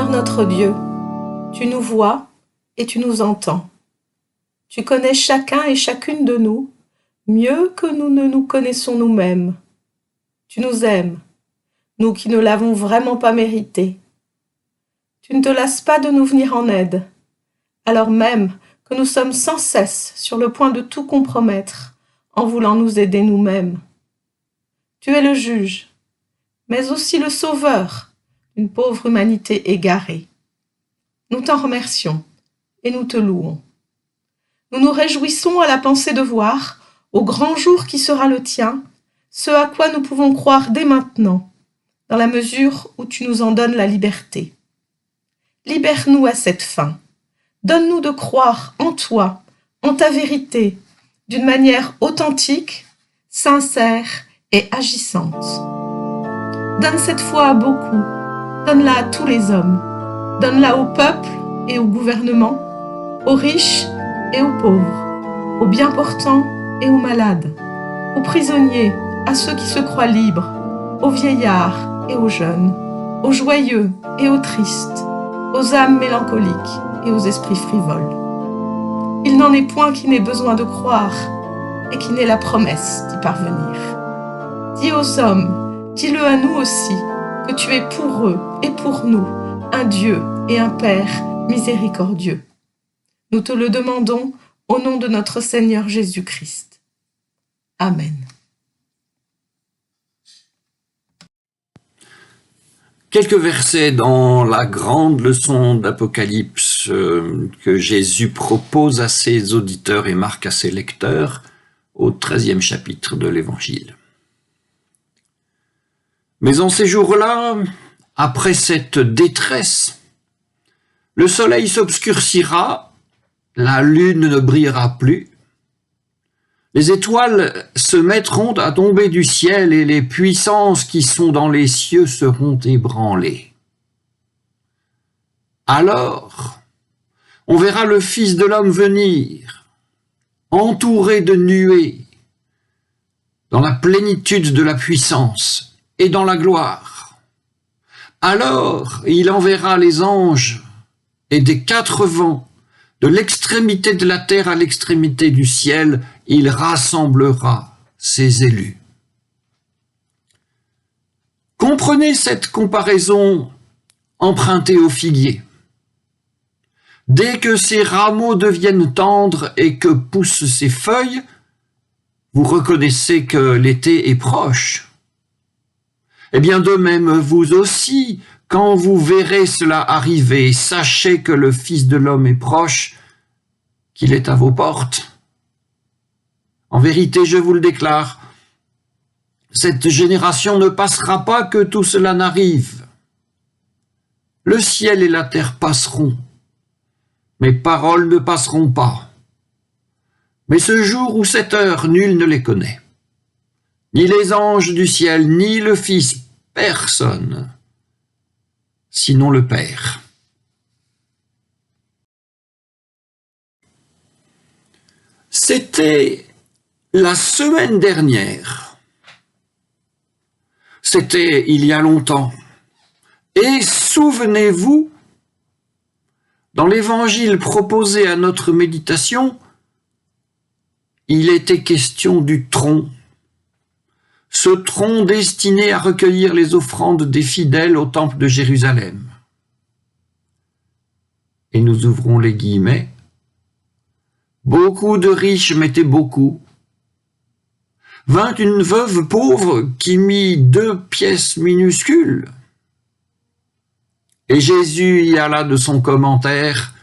Seigneur notre Dieu, tu nous vois et tu nous entends. Tu connais chacun et chacune de nous mieux que nous ne nous connaissons nous-mêmes. Tu nous aimes, nous qui ne l'avons vraiment pas mérité. Tu ne te lasses pas de nous venir en aide, alors même que nous sommes sans cesse sur le point de tout compromettre en voulant nous aider nous-mêmes. Tu es le juge, mais aussi le sauveur d'une pauvre humanité égarée. Nous t'en remercions et nous te louons. Nous nous réjouissons à la pensée de voir, au grand jour qui sera le tien, ce à quoi nous pouvons croire dès maintenant, dans la mesure où tu nous en donnes la liberté. Libère-nous à cette fin. Donne-nous de croire en toi, en ta vérité, d'une manière authentique, sincère et agissante. Donne cette foi à beaucoup, donne-la à tous les hommes, donne-la au peuple et au gouvernement, aux riches et aux pauvres, aux bien portants et aux malades, aux prisonniers, à ceux qui se croient libres, aux vieillards et aux jeunes, aux joyeux et aux tristes, aux âmes mélancoliques et aux esprits frivoles. Il n'en est point qui n'ait besoin de croire et qui n'ait la promesse d'y parvenir. Dis aux hommes, dis-le à nous aussi, que tu es pour eux et pour nous un Dieu et un Père miséricordieux. Nous te le demandons au nom de notre Seigneur Jésus-Christ. Amen. Quelques versets dans la grande leçon d'Apocalypse que Jésus propose à ses auditeurs et marque à ses lecteurs au 13e chapitre de l'Évangile. Mais en ces jours-là, après cette détresse, le soleil s'obscurcira, la lune ne brillera plus, les étoiles se mettront à tomber du ciel et les puissances qui sont dans les cieux seront ébranlées. Alors, on verra le Fils de l'homme venir, entouré de nuées, dans la plénitude de la puissance et dans la gloire. Alors, il enverra les anges et des quatre vents, de l'extrémité de la terre à l'extrémité du ciel, il rassemblera ses élus. Comprenez cette comparaison empruntée au figuier. Dès que ses rameaux deviennent tendres et que poussent ses feuilles, vous reconnaissez que l'été est proche. Eh bien, de même, vous aussi, quand vous verrez cela arriver, sachez que le Fils de l'homme est proche, qu'il est à vos portes. En vérité, je vous le déclare, cette génération ne passera pas que tout cela n'arrive. Le ciel et la terre passeront, mes paroles ne passeront pas. Mais ce jour ou cette heure, nul ne les connaît. Ni les anges du ciel, ni le Fils, personne, sinon le Père. C'était la semaine dernière. C'était il y a longtemps. Et souvenez-vous, dans l'évangile proposé à notre méditation, il était question du tronc. Ce tronc destiné à recueillir les offrandes des fidèles au temple de Jérusalem. Et nous ouvrons les guillemets. Beaucoup de riches mettaient beaucoup. Vint une veuve pauvre qui mit 2 pièces minuscules. Et Jésus y alla de son commentaire,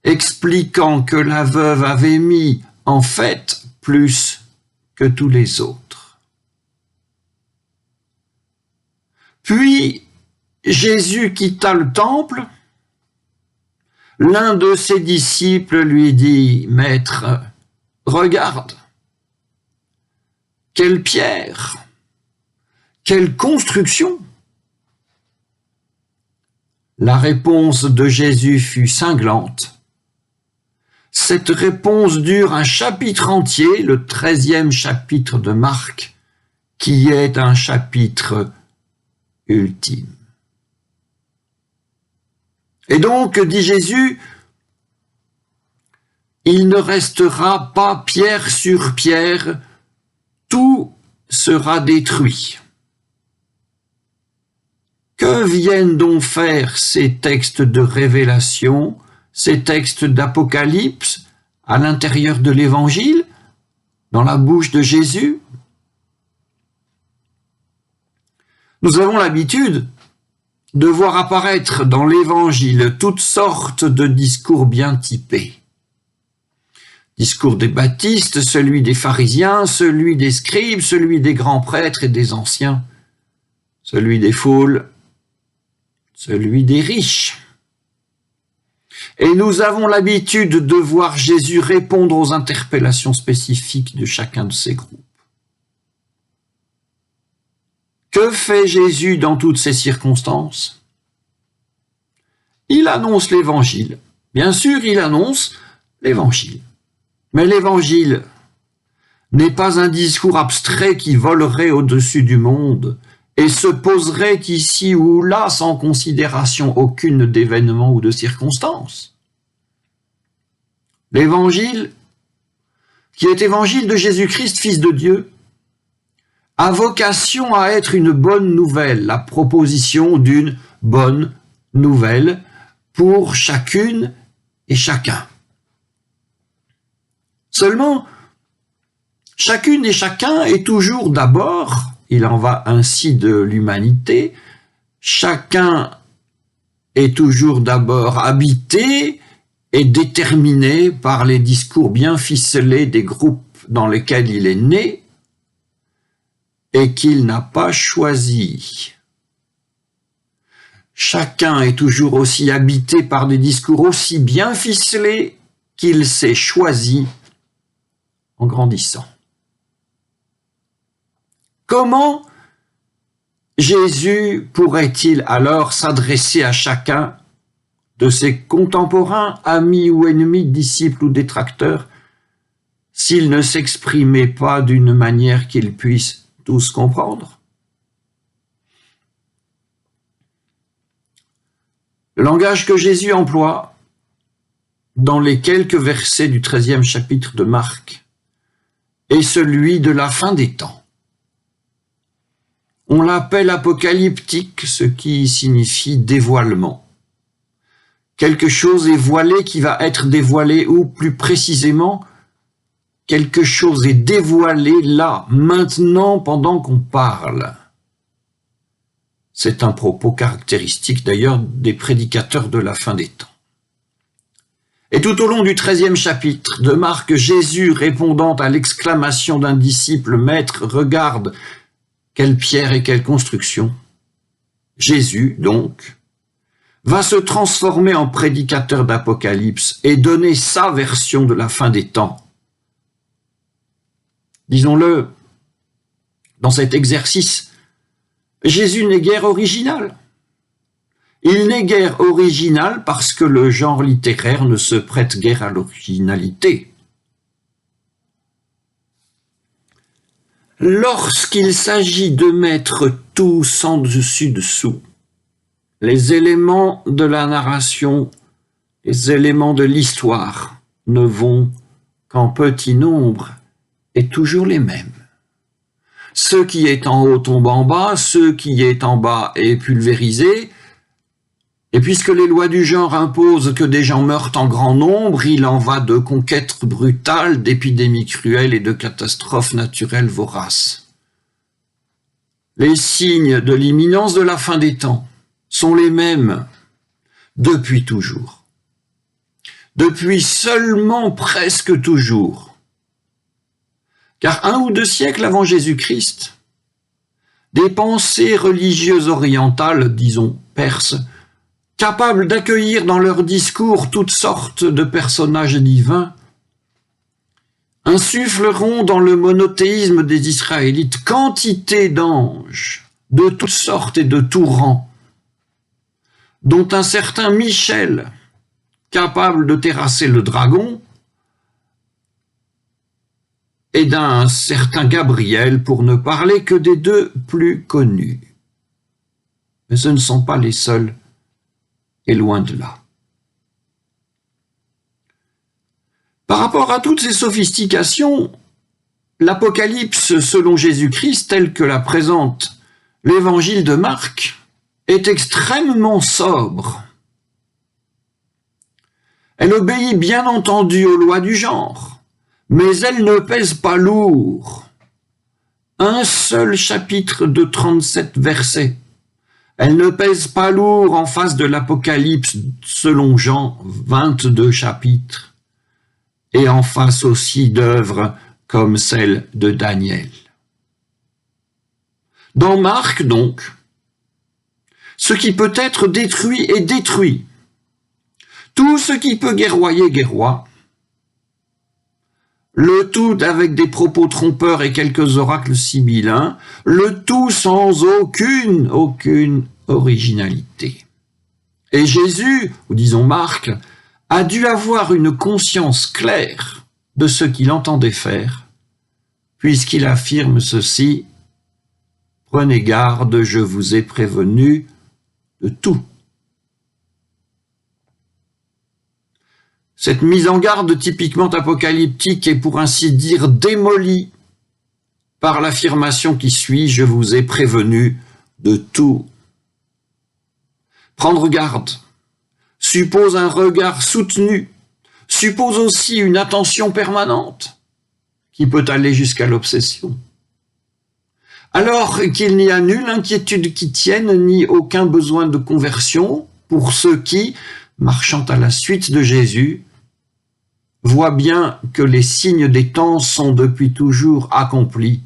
expliquant que la veuve avait mis, en fait, plus que tous les autres. Puis, Jésus quitta le temple. L'un de ses disciples lui dit, « Maître, regarde, quelle pierre, quelle construction !» La réponse de Jésus fut cinglante. Cette réponse dure un chapitre entier, le 13e chapitre de Marc, qui est un chapitre ultime. Et donc, dit Jésus, il ne restera pas pierre sur pierre, tout sera détruit. Que viennent donc faire ces textes de révélation, ces textes d'Apocalypse à l'intérieur de l'Évangile, dans la bouche de Jésus? Nous avons l'habitude de voir apparaître dans l'Évangile toutes sortes de discours bien typés. Discours des baptistes, celui des pharisiens, celui des scribes, celui des grands prêtres et des anciens, celui des foules, celui des riches. Et nous avons l'habitude de voir Jésus répondre aux interpellations spécifiques de chacun de ces groupes. Que fait Jésus dans toutes ces circonstances? Il annonce l'Évangile. Bien sûr, il annonce l'Évangile. Mais l'Évangile n'est pas un discours abstrait qui volerait au-dessus du monde et se poserait ici ou là sans considération aucune d'événement ou de circonstance. L'Évangile, qui est évangile de Jésus-Christ, Fils de Dieu, a vocation à être une bonne nouvelle, la proposition d'une bonne nouvelle pour chacune et chacun. Seulement, chacune et chacun est toujours d'abord, il en va ainsi de l'humanité, chacun est toujours d'abord habité et déterminé par les discours bien ficelés des groupes dans lesquels il est né et qu'il n'a pas choisi. Chacun est toujours aussi habité par des discours aussi bien ficelés qu'il s'est choisi en grandissant. Comment Jésus pourrait-il alors s'adresser à chacun de ses contemporains, amis ou ennemis, disciples ou détracteurs, s'il ne s'exprimait pas d'une manière qu'ils puissent tous comprendre? Le langage que Jésus emploie dans les quelques versets du 13e chapitre de Marc est celui de la fin des temps. On l'appelle apocalyptique, ce qui signifie dévoilement. Quelque chose est voilé qui va être dévoilé, ou plus précisément, quelque chose est dévoilé là, maintenant, pendant qu'on parle. C'est un propos caractéristique d'ailleurs des prédicateurs de la fin des temps. Et tout au long du 13e chapitre de Marc, Jésus, répondant à l'exclamation d'un disciple, « Maître, regarde, quelle pierre et quelle construction !» Jésus, donc, va se transformer en prédicateur d'Apocalypse et donner sa version de la fin des temps. Disons-le, dans cet exercice, Jésus n'est guère original. Il n'est guère original parce que le genre littéraire ne se prête guère à l'originalité. Lorsqu'il s'agit de mettre tout sans dessus-dessous, les éléments de la narration, les éléments de l'histoire ne vont qu'en petit nombre et toujours les mêmes. Ce qui est en haut tombe en bas, ce qui est en bas est pulvérisé, et puisque les lois du genre imposent que des gens meurent en grand nombre, il en va de conquêtes brutales, d'épidémies cruelles et de catastrophes naturelles voraces. Les signes de l'imminence de la fin des temps sont les mêmes depuis toujours. Depuis seulement presque toujours. Car 1 ou 2 siècles avant Jésus-Christ, des pensées religieuses orientales, disons perses, capables d'accueillir dans leurs discours toutes sortes de personnages divins, insuffleront dans le monothéisme des Israélites quantité d'anges de toutes sortes et de tout rang, dont un certain Michel, capable de terrasser le dragon, et d'un certain Gabriel, pour ne parler que des 2 plus connus. Mais ce ne sont pas les seuls est loin de là. Par rapport à toutes ces sophistications, l'Apocalypse selon Jésus-Christ, tel que la présente l'Évangile de Marc, est extrêmement sobre. Elle obéit bien entendu aux lois du genre, mais elle ne pèse pas lourd. Un seul chapitre de 37 versets. Elle ne pèse pas lourd en face de l'Apocalypse selon Jean, 22 chapitres, et en face aussi d'œuvres comme celle de Daniel. Dans Marc, donc, ce qui peut être détruit est détruit. Tout ce qui peut guerroyer, guerroie. Le tout avec des propos trompeurs et quelques oracles sibyllins, le tout sans aucune originalité. Et Jésus, ou disons Marc, a dû avoir une conscience claire de ce qu'il entendait faire, puisqu'il affirme ceci: « Prenez garde, je vous ai prévenu de tout. » Cette mise en garde typiquement apocalyptique est pour ainsi dire démolie par l'affirmation qui suit: « Je vous ai prévenu de tout. » Prendre garde suppose un regard soutenu, suppose aussi une attention permanente qui peut aller jusqu'à l'obsession. Alors qu'il n'y a nulle inquiétude qui tienne, ni aucun besoin de conversion pour ceux qui, marchant à la suite de Jésus, voient bien que les signes des temps sont depuis toujours accomplis,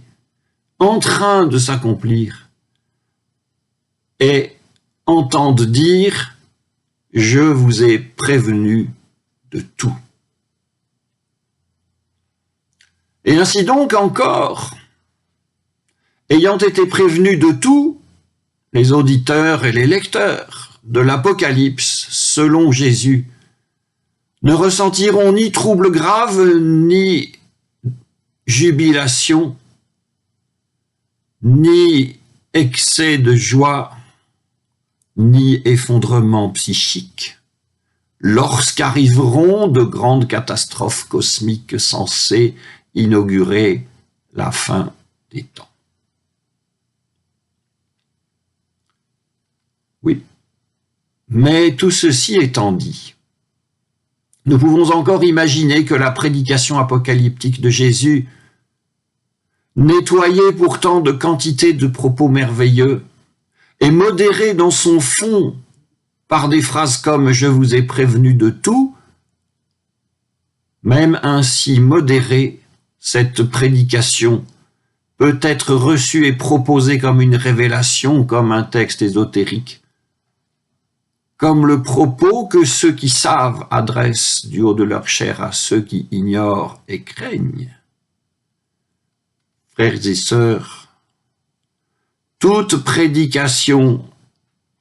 en train de s'accomplir, et entendent dire « Je vous ai prévenu de tout ». Et ainsi donc encore, ayant été prévenus de tout, les auditeurs et les lecteurs de l'Apocalypse, selon Jésus, ne ressentiront ni trouble grave, ni jubilation, ni excès de joie, ni effondrement psychique, lorsqu'arriveront de grandes catastrophes cosmiques censées inaugurer la fin des temps. Oui, mais tout ceci étant dit, nous pouvons encore imaginer que la prédication apocalyptique de Jésus, nettoyée pourtant de quantité de propos merveilleux et modérée dans son fond par des phrases comme « Je vous ai prévenu de tout », même ainsi modérée, cette prédication peut être reçue et proposée comme une révélation, comme un texte ésotérique, comme le propos que ceux qui savent adressent du haut de leur chair à ceux qui ignorent et craignent. Frères et sœurs, toute prédication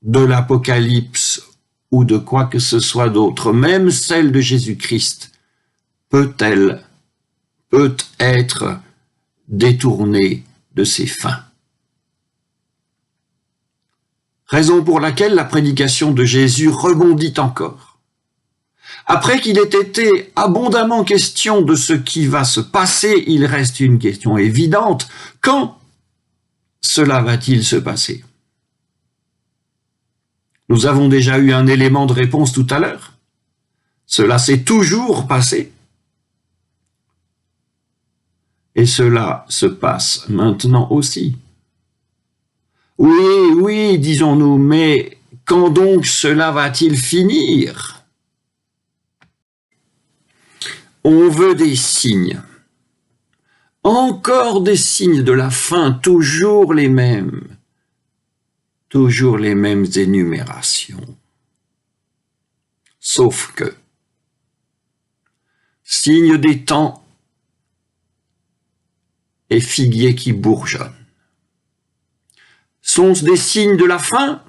de l'Apocalypse ou de quoi que ce soit d'autre, même celle de Jésus-Christ, peut être détournée de ses fins. Raison pour laquelle la prédication de Jésus rebondit encore. Après qu'il ait été abondamment question de ce qui va se passer, il reste une question évidente. Quand cela va-t-il se passer? Nous avons déjà eu un élément de réponse tout à l'heure. Cela s'est toujours passé. Et cela se passe maintenant aussi. Oui, disons-nous, mais quand donc cela va-t-il finir? On veut des signes. Encore des signes de la fin, toujours les mêmes énumérations. Sauf que, signe des temps et figuier qui bourgeonne. Sont-ce des signes de la fin?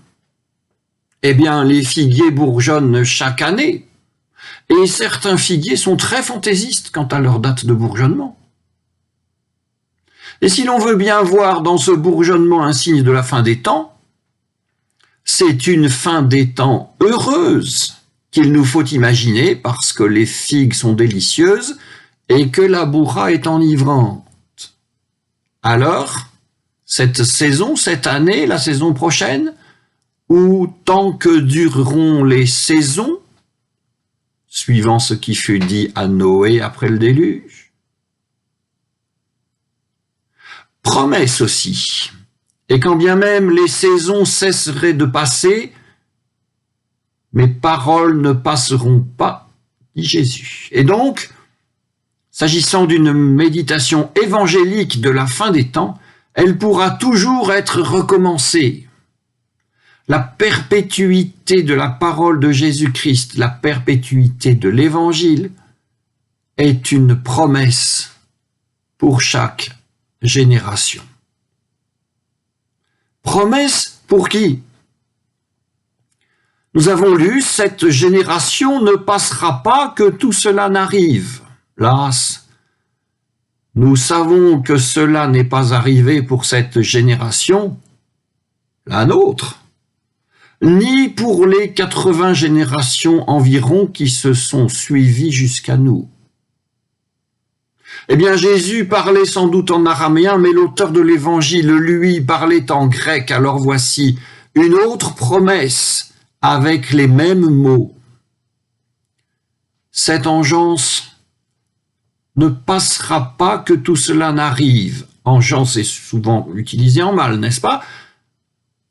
Eh bien, les figuiers bourgeonnent chaque année, et certains figuiers sont très fantaisistes quant à leur date de bourgeonnement. Et si l'on veut bien voir dans ce bourgeonnement un signe de la fin des temps, c'est une fin des temps heureuse qu'il nous faut imaginer parce que les figues sont délicieuses et que la bourra est enivrante. Alors, cette saison, cette année, la saison prochaine, ou tant que dureront les saisons, suivant ce qui fut dit à Noé après le déluge. Promesse aussi. Et quand bien même les saisons cesseraient de passer, mes paroles ne passeront pas, dit Jésus. Et donc, s'agissant d'une méditation évangélique de la fin des temps, elle pourra toujours être recommencée. La perpétuité de la parole de Jésus-Christ, la perpétuité de l'Évangile, est une promesse pour chaque génération. Promesse pour qui? Nous avons lu, cette génération ne passera pas que tout cela n'arrive. Las, nous savons que cela n'est pas arrivé pour cette génération, la nôtre, ni pour les 80 générations environ qui se sont suivies jusqu'à nous. Eh bien, Jésus parlait sans doute en araméen, mais l'auteur de l'Évangile, lui, parlait en grec. Alors voici une autre promesse avec les mêmes mots. Cette engeance ne passera pas que tout cela n'arrive. Engeance est souvent utilisé en mal, n'est-ce pas?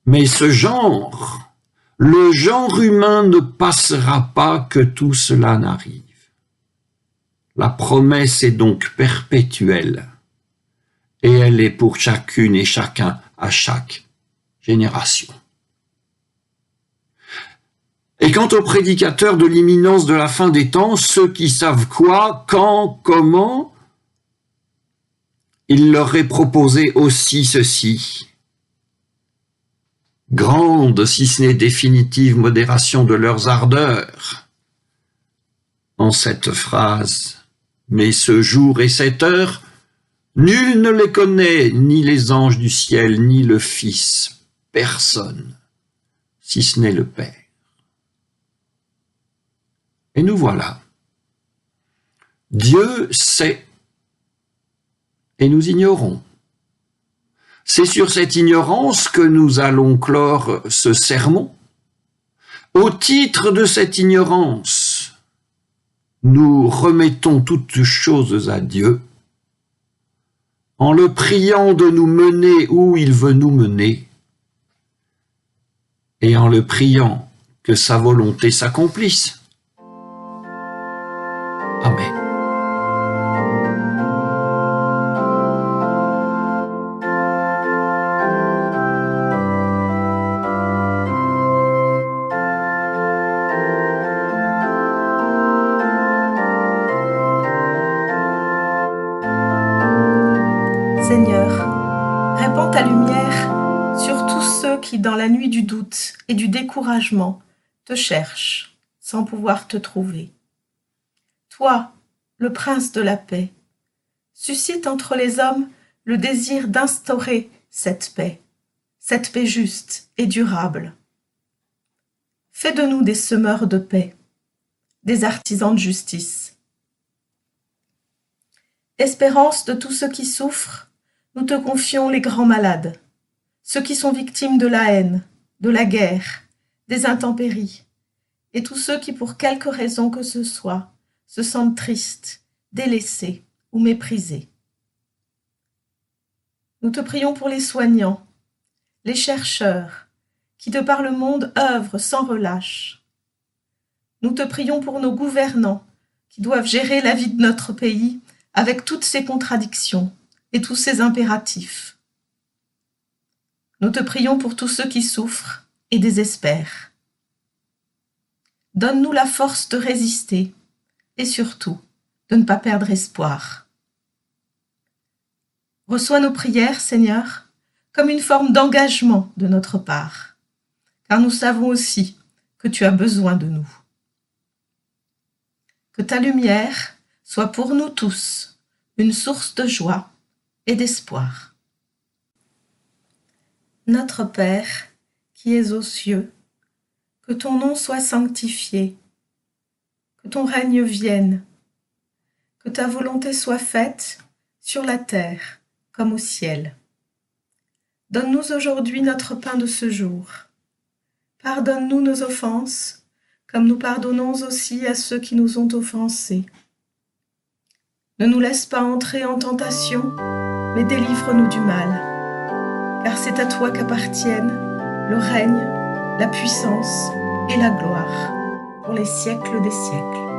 Mais ce genre, le genre humain ne passera pas que tout cela n'arrive. La promesse est donc perpétuelle et elle est pour chacune et chacun à chaque génération. Et quant aux prédicateurs de l'imminence de la fin des temps, ceux qui savent quoi, quand, comment, il leur est proposé aussi ceci. Grande, si ce n'est définitive, modération de leurs ardeurs. En cette phrase, mais ce jour et cette heure, nul ne les connaît, ni les anges du ciel, ni le Fils, personne, si ce n'est le Père. Et nous voilà. Dieu sait, et nous ignorons. C'est sur cette ignorance que nous allons clore ce sermon. Au titre de cette ignorance, nous remettons toutes choses à Dieu, en le priant de nous mener où il veut nous mener, et en le priant que sa volonté s'accomplisse. Amen. Seigneur, répands ta lumière sur tous ceux qui, dans la nuit du doute et du découragement, te cherchent sans pouvoir te trouver. Toi, le prince de la paix, suscite entre les hommes le désir d'instaurer cette paix juste et durable. Fais de nous des semeurs de paix, des artisans de justice. Espérance de tous ceux qui souffrent, nous te confions les grands malades, ceux qui sont victimes de la haine, de la guerre, des intempéries, et tous ceux qui, pour quelque raison que ce soit, se sentent tristes, délaissés ou méprisés. Nous te prions pour les soignants, les chercheurs, qui de par le monde œuvrent sans relâche. Nous te prions pour nos gouvernants, qui doivent gérer la vie de notre pays avec toutes ses contradictions et tous ses impératifs. Nous te prions pour tous ceux qui souffrent et désespèrent. Donne-nous la force de résister et surtout de ne pas perdre espoir. Reçois nos prières, Seigneur, comme une forme d'engagement de notre part, car nous savons aussi que tu as besoin de nous. Que ta lumière soit pour nous tous une source de joie et d'espoir. Notre Père, qui es aux cieux, que ton nom soit sanctifié, que ton règne vienne, que ta volonté soit faite sur la terre comme au ciel. Donne-nous aujourd'hui notre pain de ce jour. Pardonne-nous nos offenses, comme nous pardonnons aussi à ceux qui nous ont offensés. Ne nous laisse pas entrer en tentation, mais délivre-nous du mal. Car c'est à toi qu'appartiennent le règne, la puissance et la gloire pour les siècles des siècles.